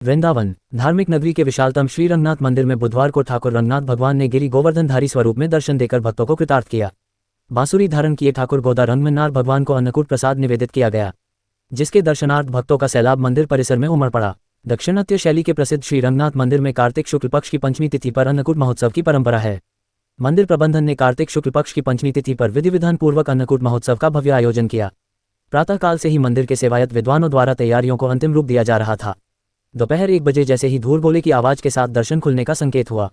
वृंदावन धार्मिक नगरी के विशालतम श्री रंगनाथ मंदिर में बुधवार को ठाकुर रंगनाथ भगवान ने गिरी गोवर्धनधारी स्वरूप में दर्शन देकर भक्तों को कृतार्थ किया। बांसुरी धारण किए ठाकुर गोदा रंगमन्नार भगवान को अन्नकूट प्रसाद निवेदित किया गया, जिसके दर्शनार्थ भक्तों का सैलाब मंदिर परिसर में उमड़ पड़ा। दक्षिणात्य शैली के प्रसिद्ध श्री रंगनाथ मंदिर में कार्तिक शुक्ल पक्ष की पंचमी तिथि पर अन्नकूट महोत्सव की परंपरा है। मंदिर प्रबंधन ने कार्तिक शुक्ल पक्ष की पंचमी तिथि पर विधि विधान पूर्वक अन्नकूट महोत्सव का भव्य आयोजन किया। प्रातःकाल से ही मंदिर के सेवायत विद्वानों द्वारा तैयारियों को अंतिम रूप दिया जा रहा था। दोपहर 1 बजे जैसे ही धूल गोले की आवाज के साथ दर्शन खुलने का संकेत हुआ।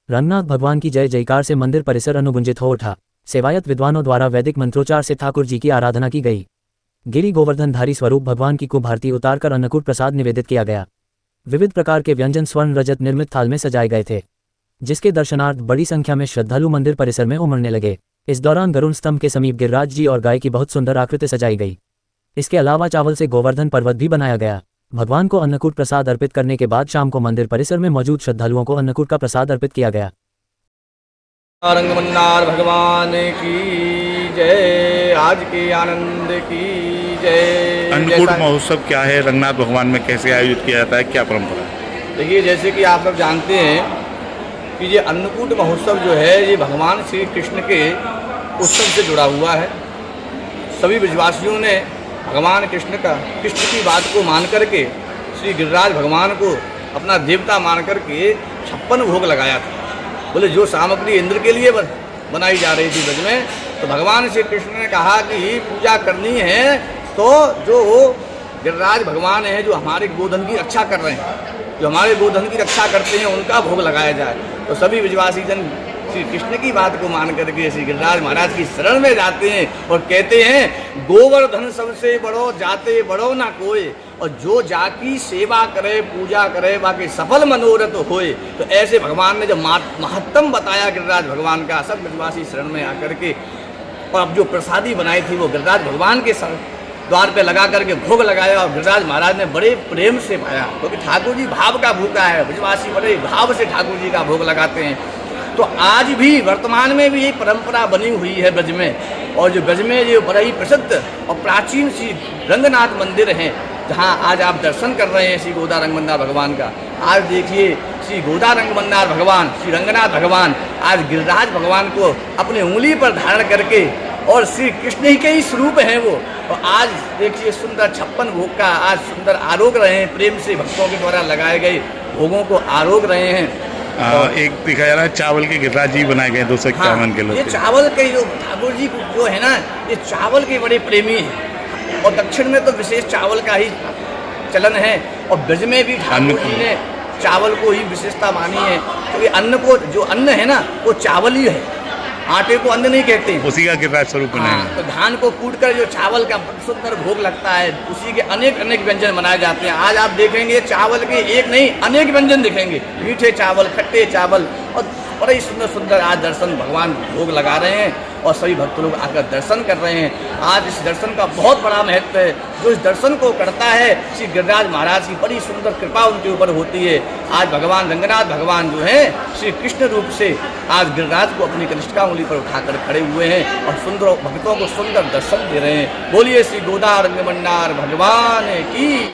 रंगनाथ भगवान की जय जयकार से मंदिर परिसर अनुगुंजित हो उठा। सेवायत विद्वानों द्वारा वैदिक मंत्रोच्चार से ठाकुर जी की आराधना की गई। गिरी गोवर्धनधारी स्वरूप भगवान की कुभारती उतारकर अन्नकूट प्रसाद निवेदित किया गया। विविध प्रकार के व्यंजन स्वर्ण रजत निर्मित थाल में सजाए गए थे, जिसके दर्शनार्थ बड़ी संख्या में श्रद्धालु मंदिर परिसर में उमड़ने लगे। इस दौरान गरुड़ स्तंभ के समीप गिरिराज जी और गाय की बहुत सुंदर आकृति सजाई गई। इसके अलावा चावल से गोवर्धन पर्वत भी बनाया गया। भगवान को अन्नकूट प्रसाद अर्पित करने के बाद शाम को मंदिर परिसर में मौजूद श्रद्धालुओं को अन्नकूट का प्रसाद अर्पित किया गया। रंगमन्नार भगवान की जय, आज के आनंद की जय। अन्नकूट महोत्सव क्या है, रंगनाथ भगवान में कैसे आयोजित किया जाता है, क्या परंपरा है? देखिए, जैसे कि आप सब जानते हैं कि ये अन्नकूट महोत्सव जो है ये भगवान श्री कृष्ण के उत्सव से जुड़ा हुआ है। सभी ब्रजवासियों ने भगवान कृष्ण की बात को मान करके श्री गिरिराज भगवान को अपना देवता मान करके 56 भोग लगाया था। बोले जो सामग्री इंद्र के लिए बनाई जा रही थी ब्रज में, तो भगवान श्री कृष्ण ने कहा कि पूजा करनी है तो जो गिरिराज भगवान है, जो हमारे गोधन की रक्षा कर रहे हैं, जो हमारे गोधन की रक्षा करते हैं, उनका भोग लगाया जाए। तो सभी ब्रजवासी जन श्री कृष्ण की बात को मान करके श्री गिरिराज महाराज की शरण में जाते हैं और कहते हैं गोवर्धन सबसे बड़ो जाते बड़ो ना कोई, और जो जाकी सेवा करे पूजा करे बाकी सफल मनोरथ होए। तो ऐसे भगवान ने जब महत्तम बताया गिरिराज भगवान का, सब ब्रजवासी शरण में आकर के, और अब जो प्रसादी बनाई थी वो गिरिराज भगवान के द्वार पे लगा करके भोग लगाया, और गिरिराज महाराज ने बड़े प्रेम से पाया, क्योंकि ठाकुर जी भाव का भूखा है। ब्रजवासी बड़े भाव से ठाकुर जी का भोग लगाते हैं। तो आज भी वर्तमान में भी ये परंपरा बनी हुई है ब्रज में, और जो ब्रज में जो बड़ा ही प्रसिद्ध और प्राचीन श्री रंगनाथ मंदिर है, जहाँ आज आप दर्शन कर रहे हैं श्री गोदा रंगमन्नार भगवान का। आज देखिए श्री गोदा रंगमन्नार भगवान श्री रंगनाथ भगवान आज गिरिराज भगवान को अपनी उंगली पर धारण करके, और श्री कृष्ण ही के ही स्वरूप हैं वो। और आज देखिए सुंदर 56 भोग का आज सुंदर आरोग रहे हैं, प्रेम से भक्तों के द्वारा लगाए गए भोगों को आरोग रहे हैं। एक दिखाया जा रहा है चावल के गिरिराज जी बनाए गए 251 किलो। ये चावल के जो ठाकुर जी जो है ना, ये चावल के बड़े प्रेमी हैं, और दक्षिण में तो विशेष चावल का ही चलन है, और ब्रज में भी ठाकुर जी ने चावल को ही विशेषता मानी है। तो ये अन्न को, जो अन्न है ना वो चावल ही है, आटे को अन्न नहीं कहते हैं। उसी का गिरिराज स्वरूप बनाया। तो धान को कूटकर जो चावल का सुंदर भोग लगता है, उसी के अनेक अनेक व्यंजन बनाए जाते हैं। आज आप देखेंगे चावल के एक नहीं अनेक व्यंजन दिखेंगे, मीठे चावल, खट्टे चावल, और बड़े ही सुंदर सुंदर आज दर्शन भगवान भोग लगा रहे हैं, और सभी भक्त लोग आकर दर्शन कर रहे हैं। आज इस दर्शन का बहुत बड़ा महत्व है। जो इस दर्शन को करता है, श्री गिरिराज महाराज की बड़ी सुंदर कृपा उनके ऊपर होती है। आज भगवान रंगनाथ भगवान जो है श्री कृष्ण रूप से आज गिरिराज को अपनी कनिष्ठा उंगली पर उठाकर खड़े हुए हैं, और सुंदर भक्तों को सुंदर दर्शन दे रहे हैं। बोलिए श्री गोदा रंगमन्नार भगवान की।